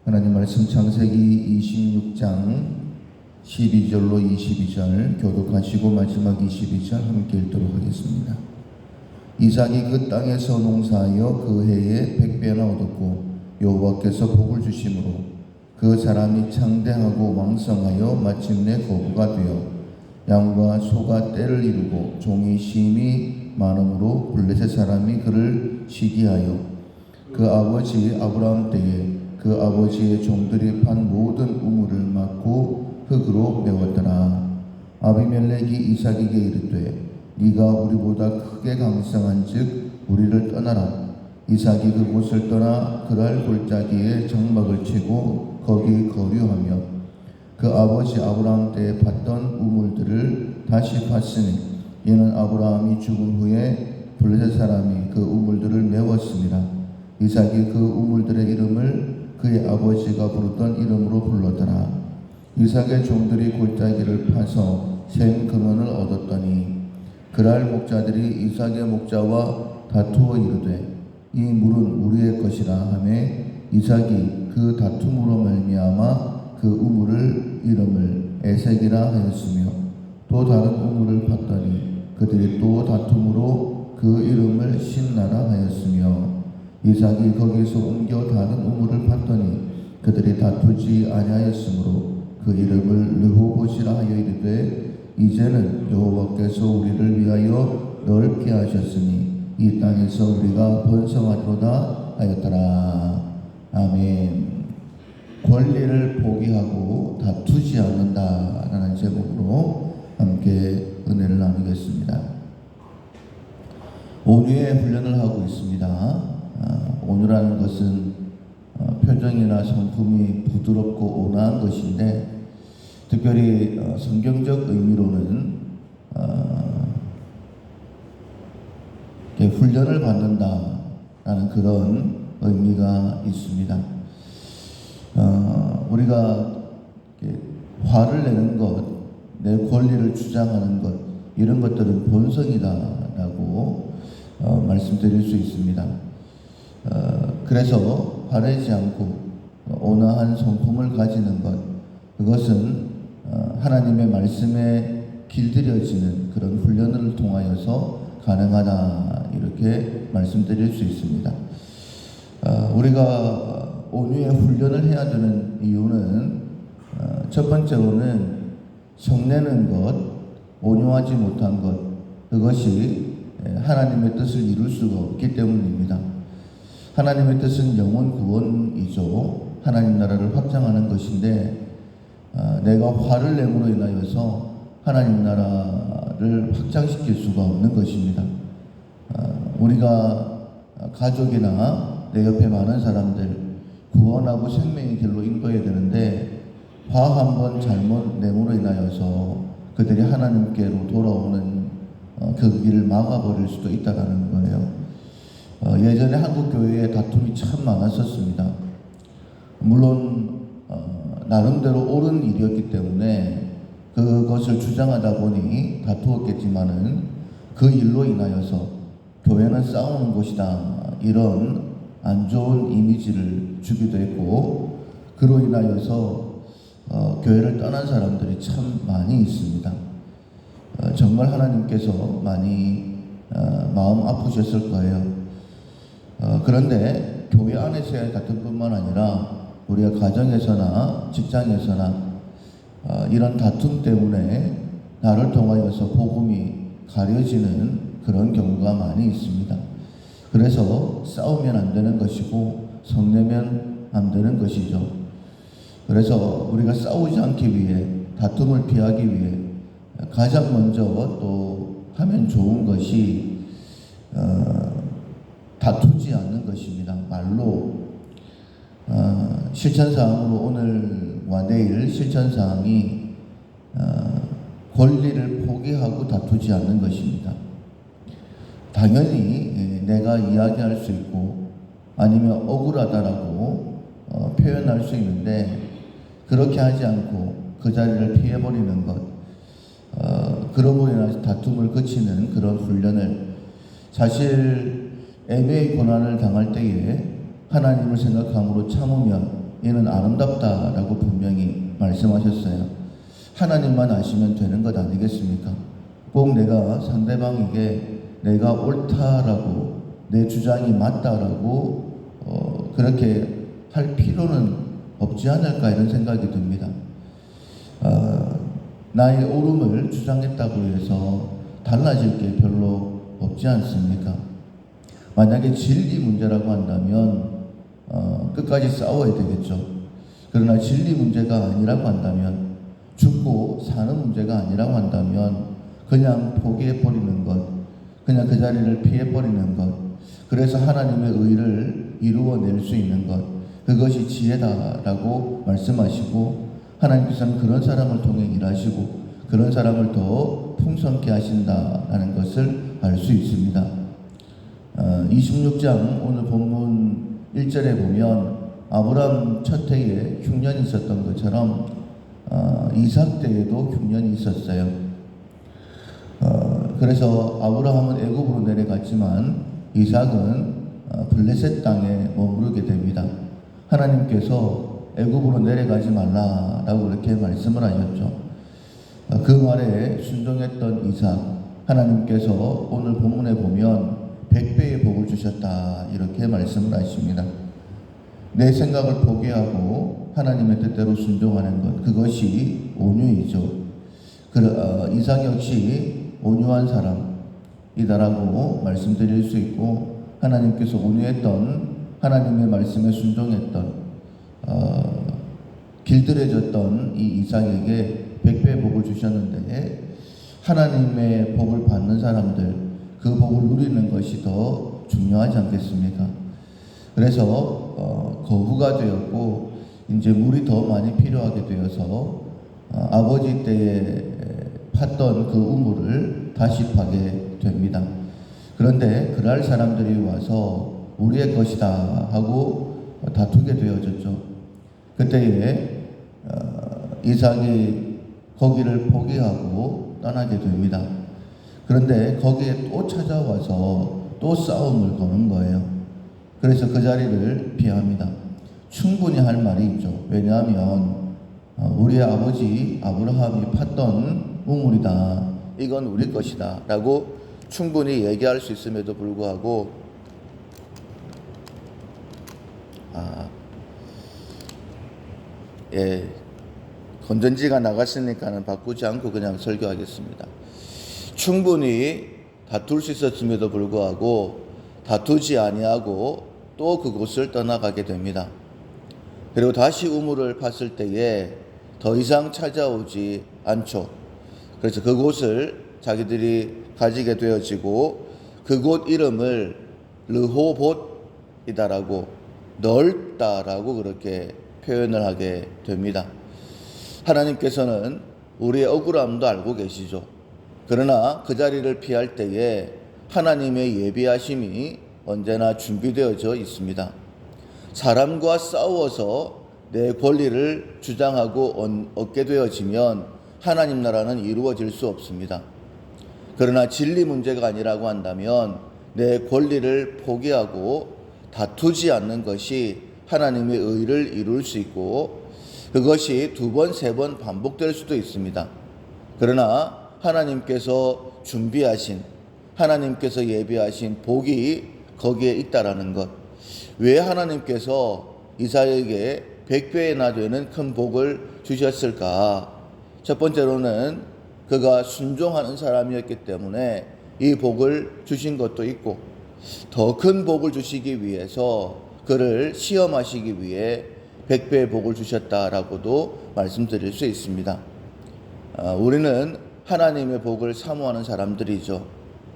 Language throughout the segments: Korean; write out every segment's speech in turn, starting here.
하나님 말씀 창세기 26장 12절로 22절 교독하시고 마지막 22절 함께 읽도록 하겠습니다. 이삭이 그 땅에서 농사하여 그 해에 100배나 얻었고 여호와께서 복을 주심으로 그 사람이 창대하고 왕성하여 마침내 거부가 되어 양과 소가 떼를 이루고 종이 심히 많음으로 블레셋 사람이 그를 시기하여 그 아버지 아브라함 때에 그 아버지의 종들이 판 모든 우물을 막고 흙으로 메웠더라. 아비멜렉이 이삭에게 이르되 네가 우리보다 크게 강성한즉 우리를 떠나라. 이삭이 그곳을 떠나 그랄 골짜기에 장막을 치고 거기 거류하며 그 아버지 아브라함 때에 팠던 우물들을 다시 팠으니 이는 아브라함이 죽은 후에 블레셋 사람이 그 우물들을 메웠습니다. 이삭이 그 우물들의 이름을 그의 아버지가 부르던 이름으로 불렀더라. 이삭의 종들이 골짜기를 파서 샘 근원을 얻었더니 그랄 목자들이 이삭의 목자와 다투어 이르되 이 물은 우리의 것이라 하매 이삭이 그 다툼으로 말미암아 그 우물을 이름을 에색이라 하였으며 또 다른 우물을 팠더니 그들이 또 다툼으로 그 이름을 신나라 하였으며 이삭이 거기서 옮겨 다른 우물을 팠더니 그들이 다투지 아니하였으므로 그 이름을 르호봇이라 하여 이르되 이제는 여호와께서 우리를 위하여 넓게 하셨으니 이 땅에서 우리가 번성하리로다 하였더라. 아멘. 권리를 포기하고 다투지 않는다라는 제목으로 함께 은혜를 나누겠습니다. 온유의 훈련을 하고 있습니다. 온유라는 것은 표정이나 성품이 부드럽고 온화한 것인데 특별히 성경적 의미로는 훈련을 받는다라는 그런 의미가 있습니다. 우리가 화를 내는 것, 내 권리를 주장하는 것 이런 것들은 본성이다라고 말씀드릴 수 있습니다. 그래서 화내지 않고 온화한 성품을 가지는 것, 그것은 하나님의 말씀에 길들여지는 그런 훈련을 통하여서 가능하다 이렇게 말씀드릴 수 있습니다. 우리가 온유의 훈련을 해야 되는 이유는 첫 번째로는 성내는 것, 온유하지 못한 것, 그것이 하나님의 뜻을 이룰 수가 없기 때문입니다. 하나님의 뜻은 영혼 구원이죠. 하나님 나라를 확장하는 것인데 내가 화를 내므로 인하여서 하나님 나라를 확장시킬 수가 없는 것입니다. 우리가 가족이나 내 옆에 많은 사람들 구원하고 생명의 길로 인도해야 되는데 화 한 번 잘못 내므로 인하여서 그들이 하나님께로 돌아오는 그 길을 막아버릴 수도 있다는 거예요. 예전에 한국 교회에 다툼이 참 많았었습니다. 물론 나름대로 옳은 일이었기 때문에 그것을 주장하다 보니 다투었겠지만은 그 일로 인하여서 교회는 싸우는 곳이다 이런 안 좋은 이미지를 주기도 했고 그로 인하여서 교회를 떠난 사람들이 참 많이 있습니다. 정말 하나님께서 많이 마음 아프셨을 거예요. 그런데 교회 안에서의 다툼뿐만 아니라 우리가 가정에서나 직장에서나 이런 다툼 때문에 나를 통하여서 복음이 가려지는 그런 경우가 많이 있습니다. 그래서 싸우면 안 되는 것이고 성내면 안 되는 것이죠. 그래서 우리가 싸우지 않기 위해 다툼을 피하기 위해 가장 먼저 또 하면 좋은 것이 다투지 않는 것입니다. 말로 실천사항으로 오늘과 내일 실천사항이 권리를 포기하고 다투지 않는 것입니다. 당연히 내가 이야기할 수 있고 아니면 억울하다라고 표현할 수 있는데 그렇게 하지 않고 그 자리를 피해버리는 것, 그러므로 인해서 다툼을 그치는 그런 훈련을 사실 애매의 고난을 당할 때에 하나님을 생각함으로 참으면 이는 아름답다라고 분명히 말씀하셨어요. 하나님만 아시면 되는 것 아니겠습니까? 꼭 내가 상대방에게 내가 옳다라고 내 주장이 맞다라고 그렇게 할 필요는 없지 않을까 이런 생각이 듭니다. 나의 옳음을 주장했다고 해서 달라질 게 별로 없지 않습니까? 만약에 진리 문제라고 한다면 끝까지 싸워야 되겠죠. 그러나 진리 문제가 아니라고 한다면, 죽고 사는 문제가 아니라고 한다면 그냥 포기해버리는 것, 그냥 그 자리를 피해버리는 것, 그래서 하나님의 의를 이루어낼 수 있는 것, 그것이 지혜다라고 말씀하시고, 하나님께서는 그런 사람을 통해 일하시고 그런 사람을 더 풍성케 하신다라는 것을 알 수 있습니다. 26장 오늘 본문 1절에 보면 아브라함 첫 해에 흉년이 있었던 것처럼 이삭 때에도 흉년이 있었어요. 그래서 아브라함은 애굽으로 내려갔지만 이삭은 블레셋 땅에 머무르게 됩니다. 하나님께서 애굽으로 내려가지 말라라고 이렇게 말씀을 하셨죠. 그 말에 순종했던 이삭, 하나님께서 오늘 본문에 보면 100배의 복을 주셨다 이렇게 말씀을 하십니다. 내 생각을 포기하고 하나님의 뜻대로 순종하는 것, 그것이 온유이죠. 이삭 역시 온유한 사람이다라고 말씀드릴 수 있고, 하나님께서 온유했던 하나님의 말씀에 순종했던 길들여졌던 이 이삭에게 100배의 복을 주셨는데, 하나님의 복을 받는 사람들, 그 복을 누리는 것이 더 중요하지 않겠습니까? 그래서 거부가 되었고 이제 물이 더 많이 필요하게 되어서 아버지 때에 팠던 그 우물을 다시 파게 됩니다. 그런데 그럴 사람들이 와서 우리의 것이다 하고 다투게 되어졌죠. 그때에 이삭이 거기를 포기하고 떠나게 됩니다. 그런데 거기에 또 찾아와서 또 싸움을 거는 거예요. 그래서 그 자리를 피합니다. 충분히 할 말이 있죠. 왜냐하면 우리의 아버지 아브라함이 팠던 우물이다, 이건 우리 것이다 라고 충분히 얘기할 수 있음에도 불구하고 건전지가 나갔으니까는 바꾸지 않고 그냥 설교하겠습니다. 충분히 다툴 수 있었음에도 불구하고 다투지 아니하고 또 그곳을 떠나가게 됩니다. 그리고 다시 우물을 팠을 때에 더 이상 찾아오지 않죠. 그래서 그곳을 자기들이 가지게 되어지고 그곳 이름을 르호봇이다라고, 넓다라고 그렇게 표현을 하게 됩니다. 하나님께서는 우리의 억울함도 알고 계시죠. 그러나 그 자리를 피할 때에 하나님의 예비하심이 언제나 준비되어져 있습니다. 사람과 싸워서 내 권리를 주장하고 얻게 되어지면 하나님 나라는 이루어질 수 없습니다. 그러나 진리 문제가 아니라고 한다면 내 권리를 포기하고 다투지 않는 것이 하나님의 의를 이룰 수 있고, 그것이 2번, 3번 반복될 수도 있습니다. 그러나 하나님께서 준비하신, 하나님께서 예비하신 복이 거기에 있다라는 것. 왜 하나님께서 이삭에게 100배나 되는 큰 복을 주셨을까? 첫 번째로는 그가 순종하는 사람이었기 때문에 이 복을 주신 것도 있고, 더 큰 복을 주시기 위해서 그를 시험하시기 위해 100배의 복을 주셨다라고도 말씀드릴 수 있습니다. 우리는 하나님의 복을 사모하는 사람들이죠.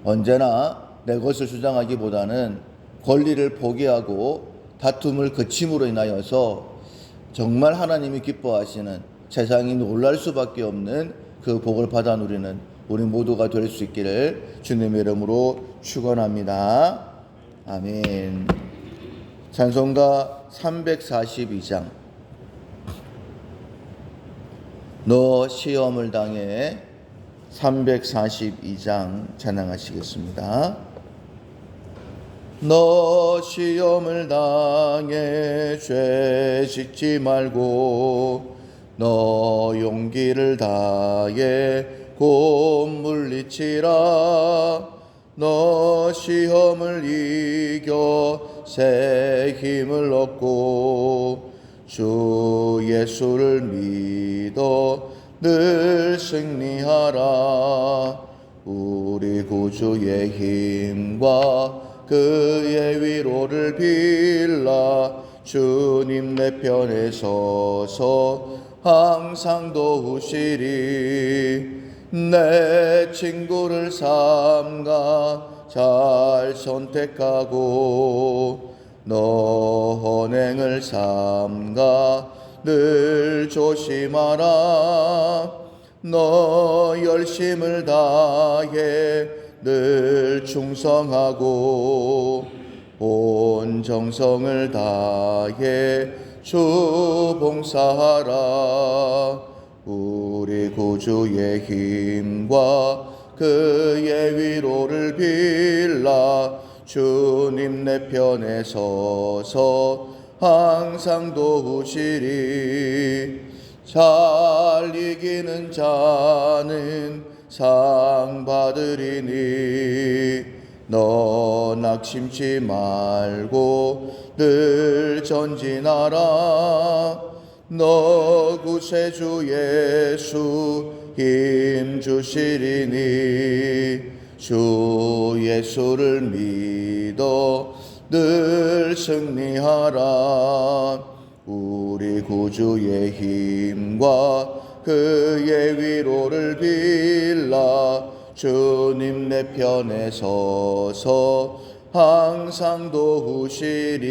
언제나 내 것을 주장하기보다는 권리를 포기하고 다툼을 그침으로 인하여서 정말 하나님이 기뻐하시는, 세상이 놀랄 수밖에 없는 그 복을 받아 누리는 우리 모두가 될 수 있기를 주님의 이름으로 축원합니다. 아멘. 찬송가 342장 너 시험을 당해 342장 찬양하시겠습니다. 너 시험을 당해 죄 짓지 말고 너 용기를 다해 곧 물리치라. 너 시험을 이겨 새 힘을 얻고 주 예수를 믿어 늘 승리하라. 우리 구주의 힘과 그의 위로를 빌라. 주님 내 편에 서서 항상 도우시리. 내 친구를 삼가 잘 선택하고 너 언행을 삼가 늘 조심하라. 너 열심을 다해 늘 충성하고 온 정성을 다해 주 봉사하라. 우리 구주의 힘과 그의 위로를 빌라. 주님 내 편에 서서 항상 도우시리. 잘 이기는 자는 상 받으리니 너 낙심치 말고 늘 전진하라. 너 구세주 예수 힘 주시리니 주 예수를 믿어 늘 승리하라. 우리 구주의 힘과 그의 위로를 빌라. 주님 내 편에 서서 항상 도우시리.